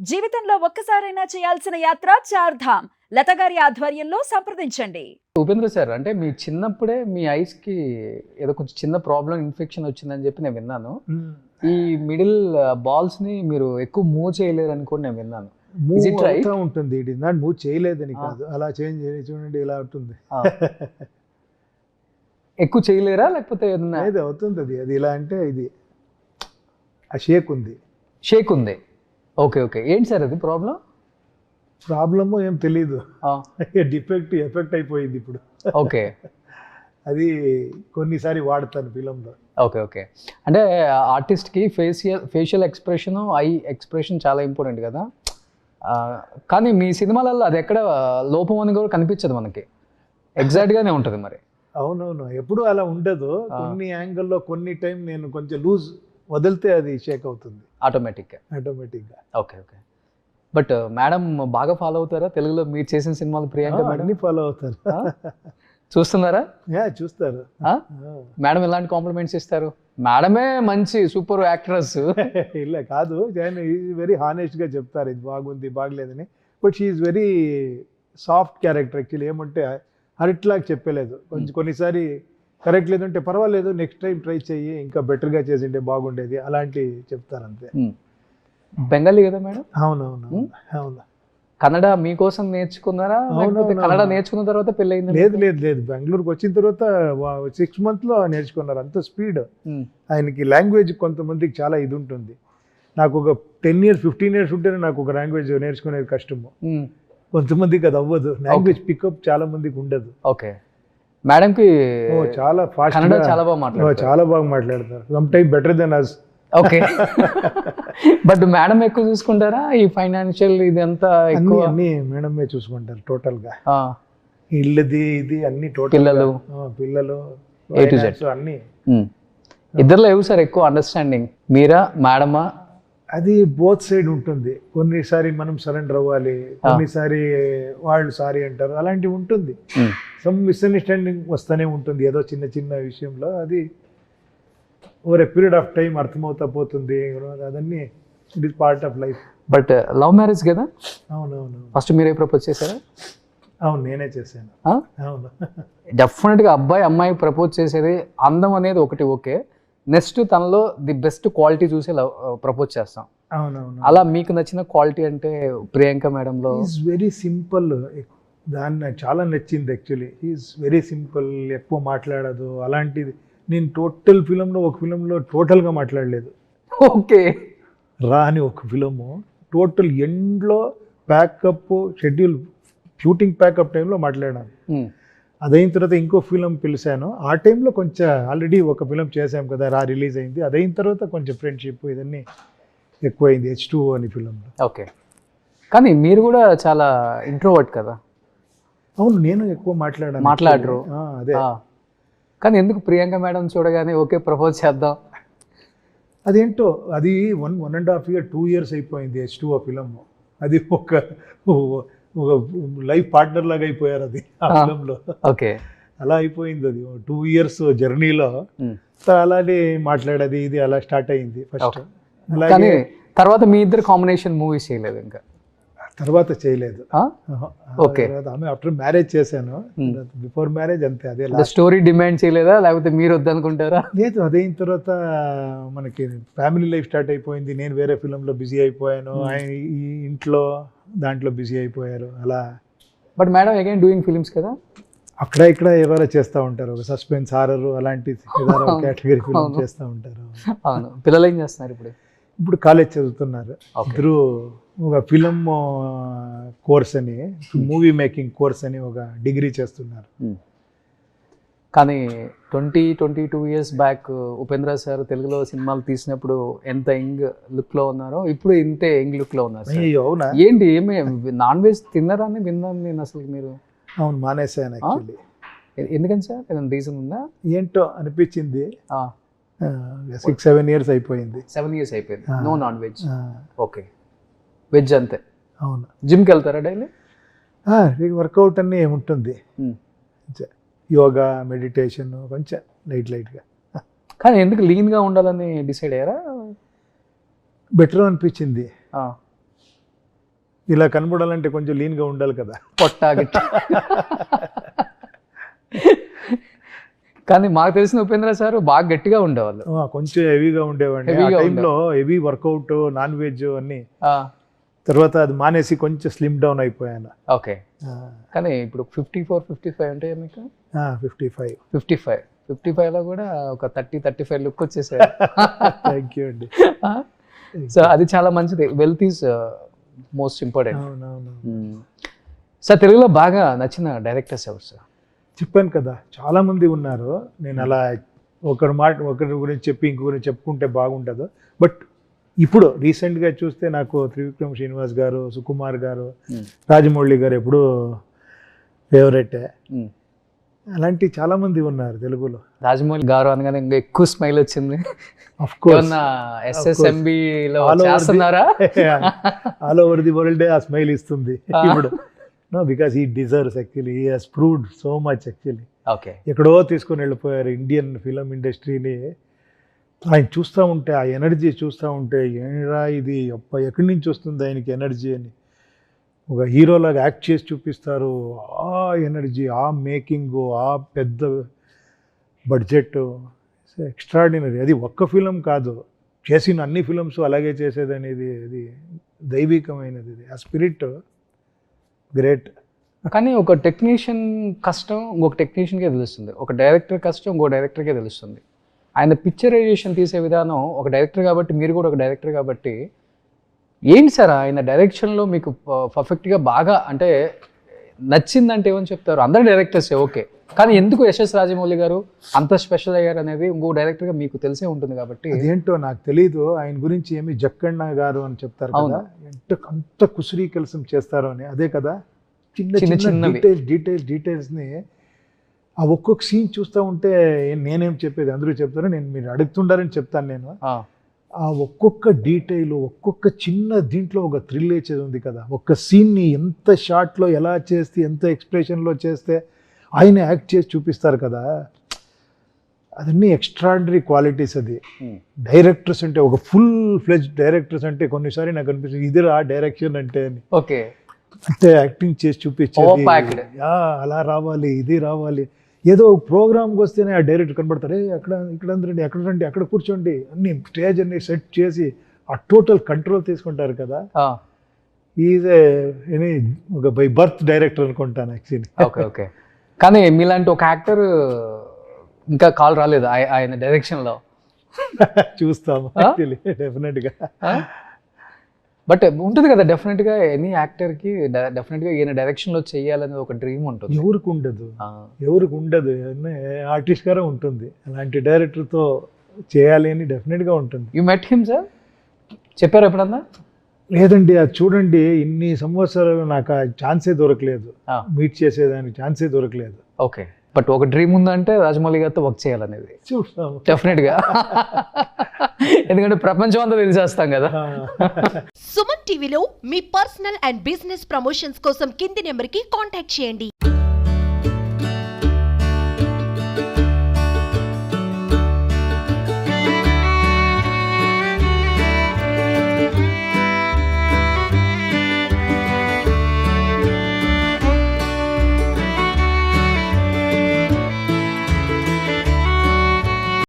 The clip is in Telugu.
జీవితంలో ఒక్కసారైనా చేయాల్సిన యాత్ర చార్ధామ్. లత గారి ఆధ్వర్యంలో సంప్రదించండి. ఉపేంద్ర సార్, అంటే మీ చిన్నప్పుడే మీ ఐస్కి ఏదో కొంచెం చిన్న ప్రాబ్లం, ఇన్ఫెక్షన్ వచ్చిందని చెప్పి నేను విన్నాను. ఈ మిడిల్ బాల్స్ని మీరు ఎక్కువ మూవ్ చేయలేరు అని కూడా నేను విన్నాను. మూవ్ అవుతూ ఉంటుంది. ఇట్ ఇస్ నాట్ మూవ్ చేయలేదని కాదు, అలా చేంజ్ చూడండి ఇలా ఉంటుంది. ఎక్కువ చేయలేరా లేకపోతే ఏదన్నా? లేదు, అవుతుంది. అది ఇలా అంటే ఇది ఆ షేక్ ఉంది. షేక్ ఉంది. Okay okay. ఏంటి సార్ అది ప్రాబ్లము ఏం తెలీదు, ఎఫెక్ట్ అయిపోయింది ఇప్పుడు. ఓకే. అది కొన్నిసారి వాడతాను ఫిలంలో. Okay okay. అంటే ఆర్టిస్ట్కి ఫేషియల్ ఎక్స్ప్రెషన్, ఐ ఎక్స్ప్రెషన్ చాలా ఇంపార్టెంట్ కదా. కానీ మీ సినిమాలలో అది ఎక్కడ లోపం అని కూడా కనిపించదు మనకి, ఎగ్జాక్ట్గానే ఉంటుంది మరి. అవునవును, ఎప్పుడు అలా ఉండదు. కొన్ని యాంగిల్లో కొన్ని టైం నేను కొంచెం లూజ్ వదిలితే అది షేక్ అవుతుంది ఆటోమేటిక్గా. Okay okay. బట్ మేడం బాగా ఫాలో అవుతారా తెలుగులో మీరు చేసిన సినిమాలు? ప్రియాంక మేడం అన్ని ఫాలో అవుతారు. చూస్తున్నారా? చూస్తారు. మేడం ఎలాంటి కాంప్లిమెంట్స్ ఇస్తారు? మేడమే మంచి సూపర్ యాక్ట్రెస్. ఇలా కాదు, వెరీ హానెస్ట్గా చెప్తారు ఇది బాగుంది బాగలేదని. But she is very soft character actually. ఏమంటే అరిట్లాగా చెప్పలేదు, కొన్నిసారి కరెక్ట్ లేదంటే పర్వాలేదు, నెక్స్ట్ టైం ట్రై చెయ్యి, ఇంకా బెటర్గా చేసింటే బాగుండేది, అలాంటి చెప్తారు అంతే. బెంగాలీ కదా మేడం? అవునవును. కన్నడ మీకోసం నేర్చుకున్నారా? కన్నడ నేర్చుకున్న తర్వాత పెళ్ళయింది? లేదు, బెంగళూరుకి వచ్చిన తర్వాత 6 months నేర్చుకున్నారు. అంత స్పీడ్ ఆయనకి. లాంగ్వేజ్ కొంతమందికి చాలా ఇది ఉంటుంది. నాకు ఒక 10 years 15 years ఉంటేనే నాకు ఒక లాంగ్వేజ్ నేర్చుకునేది కష్టము. కొంతమందికి అది అవ్వదు, లాంగ్వేజ్ పికప్ చాలా మందికి ఉండదు. ఓకే. మేడంకి చాలా ఫాస్ట్, చాలా బాగా మాట్లాడతారు. Some time better than us. Okay. But madam ఎక్కువ చూసుకుంటారా ఈ ఫైనాన్షియల్ ఇదంతా? అన్ని మేడమే చూసుకుంటారు టోటల్ గా. ఇల్లుది ఇది అన్ని టోటల్. పిల్లలు అన్ని. ఇద్దరులో ఏవి సార్ ఎక్కువ అండర్స్టాండింగ్, మీరా మేడమా? అది బోత్ సైడ్ ఉంటుంది. కొన్నిసారి మనం సరెండర్ అవ్వాలి, కొన్నిసారి వాళ్ళు సారీ అంటారు, అలాంటివి ఉంటుంది. సమ్ మిస్అండర్స్టాండింగ్ వస్తూనే ఉంటుంది ఏదో చిన్న చిన్న విషయంలో. అది over a period of time అర్థమవుతా పోతుంది. అదన్నీ it is part of life. But love marriage కదా? అవునవును. ఫస్ట్ మీరే ప్రపోజ్ చేశారా? అవును, నేనే చేశాను. అవును. డెఫినెట్గా అబ్బాయి అమ్మాయి ప్రపోజ్ చేసేది అందం అనేది ఒకటి ఓకే, నెక్స్ట్ తనలో ది బెస్ట్ క్వాలిటీ చూసి ప్రపోజ్ చేస్తాం. అవునవును. అలా మీకు నచ్చిన క్వాలిటీ అంటే ప్రియాంక మేడంలో? Is very simple. దాన్ని నాకు చాలా నచ్చింది యాక్చువల్లీ. ఈజ్ వెరీ సింపుల్, ఎక్కువ మాట్లాడదు. అలాంటిది నేను టోటల్ ఫిలంలో ఒక ఫిలంలో టోటల్గా మాట్లాడలేదు. ఓకే. రా అని ఒక ఫిలము టోటల్ ఎండ్లో ప్యాకప్ షెడ్యూల్, షూటింగ్ ప్యాకప్ టైంలో మాట్లాడాను. అదైన తర్వాత ఇంకో ఫిలం పిలిచాను. ఆ టైంలో కొంచెం ఆల్రెడీ ఒక ఫిలం చేసాం కదా, రిలీజ్ అయింది. అదైన తర్వాత కొంచెం ఫ్రెండ్షిప్ ఇదన్నీ ఎక్కువైంది H2O అని ఫిలంలో. ఓకే. కానీ మీరు కూడా చాలా ఇంట్రోవర్ట్ కదా? అవును, నేను ఎక్కువ మాట్లాడరు. అదే. కానీ ఎందుకు ప్రియాంక మేడం చూడగానే ఓకే ప్రపోజ్ చేద్దాం? అదేంటో అది 1.5 years 2 years అయిపోయింది H2O ఫిలం. అది ఒక లైఫ్ పార్ట్నర్ లాగా అయిపోయారు అది ఆ ఫిలంలో. ఓకే. అలా అయిపోయింది అది 2 years జర్నీలో. అలానే మాట్లాడేది ఇది అలా స్టార్ట్ అయింది ఫస్ట్. అలాగే తర్వాత మీ ఇద్దరు కాంబినేషన్ మూవీస్ చేయలేదు ఇంకా? తర్వాత చేయలేదు. ఓకే. ఆమె ఆఫ్టర్ మ్యారేజ్ చేశాను, బిఫోర్ మ్యారేజ్ అంతే. అదే స్టోరీ డిమాండ్ చేయలేదా లేకపోతే మీరు వద్దనుకుంటారా? లేదు, అదైన తర్వాత మనకి ఫ్యామిలీ లైఫ్ స్టార్ట్ అయిపోయింది. నేను వేరే ఫిలంలో బిజీ అయిపోయాను, ఆయన ఈ ఇంట్లో దాంట్లో బిజీ అయిపోయారు అలా. But madam again doing films కదా? అక్కడ ఇక్కడ ఎవరో చేస్తూ ఉంటారు, ఒక సస్పెన్స్ హారర్ అలాంటి కేటగిరీ ఫిలిం చేస్తూ ఉంటారు. అవును. పిల్లలు ఏం చేస్తున్నారు ఇప్పుడు? ఇప్పుడు కాలేజ్ చదువుతున్నారు ఇద్దరు. ఒక ఫిలిం కోర్స్ అని, మూవీ మేకింగ్ కోర్స్ అని ఒక డిగ్రీ చేస్తున్నారు. కానీ 22 years బ్యాక్ ఉపేంద్ర సార్ తెలుగులో సినిమాలు తీసినప్పుడు ఎంత యంగ్ లుక్లో ఉన్నారో ఇప్పుడు ఇంతే యంగ్ లుక్లో ఉన్నారు. అవునా? ఏంటి, ఏమి నాన్ వెజ్ తిన్నారా అని విన్నాను నేను అసలు. మీరు? అవును, మానేసాను యాక్చువల్లీ. ఎందుకని సార్, ఏదైనా రీజన్ ఉందా? ఏంటో అనిపించింది. 6-7 years అయిపోయింది. 7 years అయిపోయింది. No non veg. Okay. Veg అంతే. అవును. జిమ్కి వెళ్తారా డైలీ? వర్కౌట్ అన్నీ ఏముంటుంది, యోగా మెడిటేషన్ కొంచెం లైట్గా. కానీ ఎందుకు లీన్గా ఉండాలని డిసైడ్ అయ్యారా? బెటర్ అనిపించింది. ఇలా కనబడాలంటే కొంచెం లీన్గా ఉండాలి కదా. పొట్ట గిట్ట. కానీ మాకు తెలిసిన ఉపేంద్ర సార్ బాగా గట్టిగా ఉండేవాళ్ళు. కొంచెం హెవీగా ఉండేవాడిని. ఆ Heavyగా టైంలో హెవీ వర్కౌట్, నాన్ వెజ్ అన్నీ. తర్వాత అది మానేసి కొంచెం స్లిమ్ డౌన్ అయిపోయాను. ఓకే. కానీ ఇప్పుడు 54, 55 అంటే మీకు 55. 55లో కూడా ఒక 30-35 లుక్ వచ్చేసారు. థ్యాంక్ యూ అండి. సో అది చాలా మంచిది. Wealth is most important. అవునవును. సార్ తెలుగులో బాగా నచ్చిన డైరెక్టర్స్ ఎవరు సార్? చెప్పాను కదా, చాలా మంది ఉన్నారు. నేను అలా ఒకరి గురించి చెప్పి ఇంకో గురించి చెప్పుకుంటే బాగుండదు. బట్ ఇప్పుడు రీసెంట్గా చూస్తే నాకు త్రివిక్రమ్ శ్రీనివాస్ గారు, సుకుమార్ గారు, రాజమౌళి గారు ఎప్పుడూ ఫేవరెటే. అలాంటి చాలా మంది ఉన్నారు తెలుగులో. రాజమౌళి గారు అనగానే ఇంకా ఎక్కువ స్మైల్ వచ్చింది. ఆఫ్ కోర్స్ SSMBలో చేస్తున్నారా? ఆల్ ఓవర్ ది వరల్డ్ ఆ స్మైల్ ఇస్తుంది ఇప్పుడు. No, because he deserves actually. He has proved so much actually. Okay. ఎక్కడో తీసుకొని వెళ్ళిపోయారు ఇండియన్ ఫిలిం ఇండస్ట్రీని. ఆయన చూస్తూ ఉంటే, ఆ ఎనర్జీ చూస్తూ ఉంటే, ఏంరా ఇది ఎక్కడి నుంచి వస్తుంది ఆయనకి ఎనర్జీ అని. ఒక హీరోలాగా యాక్ట్ చేసి చూపిస్తారు. ఆ ఎనర్జీ, ఆ మేకింగ్, ఆ పెద్ద బడ్జెట్, ఎక్స్ట్రాడినరీ. అది ఒక్క ఫిలం కాదు, చేసిన అన్ని ఫిలమ్స్ అలాగే చేసేదనేది అది దైవికమైనది. ఆ స్పిరిట్ గ్రేట్. కానీ ఒక టెక్నీషియన్ కష్టం ఇంకొక టెక్నీషియన్కే తెలుస్తుంది, ఒక డైరెక్టర్ కష్టం ఇంకో డైరెక్టర్కే తెలుస్తుంది. ఆయన పిక్చరైజేషన్ తీసే విధానం, ఒక డైరెక్టర్ కాబట్టి మీరు కూడా ఒక డైరెక్టర్ కాబట్టి, ఏంటి సార్ ఆయన డైరెక్షన్లో మీకు పర్ఫెక్ట్గా బాగా అంటే నచ్చిందంటే ఏమని చెప్తారు? అందరు డైరెక్టర్సే ఓకే, కానీ ఎందుకు ఎస్ఎస్ రాజమౌళి గారు అంత స్పెషల్ అయ్యారు అనేది ఇంకో డైరెక్టర్గా మీకు తెలిసే ఉంటుంది కాబట్టి. అదేంటో నాకు తెలీదు. ఆయన గురించి ఏమి జక్కಣ್ణ గారు అని చెప్తారు కదా, అంత కుసురీ కలసం చేస్తారు అని. అదే కదా, చిన్న చిన్న డీటెయిల్స్ని ఆ ఒక్కొక్క సీన్ చూస్తూ ఉంటే నేనేం చెప్పేది, అందరూ చెప్తారు, మీరు అడుగుతుండారని చెప్తాను నేను. ఆ ఒక్కొక్క డీటెయిల్, ఒక్కొక్క చిన్న దీంట్లో ఒక థ్రిల్ ఇచ్చేది ఉంది కదా. ఒక్క సీన్ని ఎంత షార్ట్లో ఎలా చేస్తే, ఎంత ఎక్స్ప్రెషన్లో చేస్తే ఆయన యాక్ట్ చేసి చూపిస్తారు కదా, అదన్నీ ఎక్స్ట్రాడినరీ క్వాలిటీస్. అది డైరెక్టర్స్ అంటే, ఒక ఫుల్ ఫ్లెజ్ డైరెక్టర్స్ అంటే కొన్నిసారి నాకు అనిపిస్తుంది ఇదిరా డైరెక్షన్ అంటే అని. ఓకే. అంటే యాక్టింగ్ చేసి చూపించేది, అలా రావాలి, ఇది రావాలి. ఏదో ప్రోగ్రామ్కి వస్తేనే ఆ డైరెక్టర్ కనబడతారు, అక్కడ ఇక్కడ రండి, అక్కడ రండి, అక్కడ కూర్చోండి, అన్ని స్టేజ్ అన్ని సెట్ చేసి ఆ టోటల్ కంట్రోల్ తీసుకుంటారు కదా. ఈజ్ ఒక బై బర్త్ డైరెక్టర్ అనుకుంటాను యాక్చువల్లీ. Okay okay. కానీ మీలాంటి ఒక యాక్టర్ ఇంకా కాల్ రాలేదు ఆయన డైరెక్షన్లో. చూస్తాము యాక్చువల్లీ, డెఫినెట్గా. బట్ ఉంటుంది కదా డెఫినెట్గా, ఎనీ యాక్టర్కి డెఫినెట్గా ఈయన డైరెక్షన్లో చేయాలనేది ఒక డ్రీమ్ ఉంటుంది. ఎవరికి ఉండదు, ఆర్టిస్ట్ గారే ఉంటుంది. అలాంటి డైరెక్టర్తో చేయాలి అని డెఫినెట్గా ఉంటుంది. You met him sir? చెప్పారు ఎప్పుడన్నా? లేదండి, అది చూడండి, ఇన్ని సంవత్సరాలు నాకు ఆ ఛాన్సే దొరకలేదు, మీట్ చేసేదానికి ఛాన్సే దొరకలేదు. ఓకే. బట్ ఒక డ్రీమ్ ఉందంటే రాజమౌళి గారితో వర్క్ చేయాలనేది చూస్తాము డెఫినెట్గా. ఎందుకంటే ప్రపంచం అంతా తెలిసేస్తాం కదా. సుమన్ టీవీలో మీ పర్సనల్ అండ్ బిజినెస్ ప్రమోషన్స్ కోసం కింది నెంబర్కి కాంటాక్ట్ చేయండి.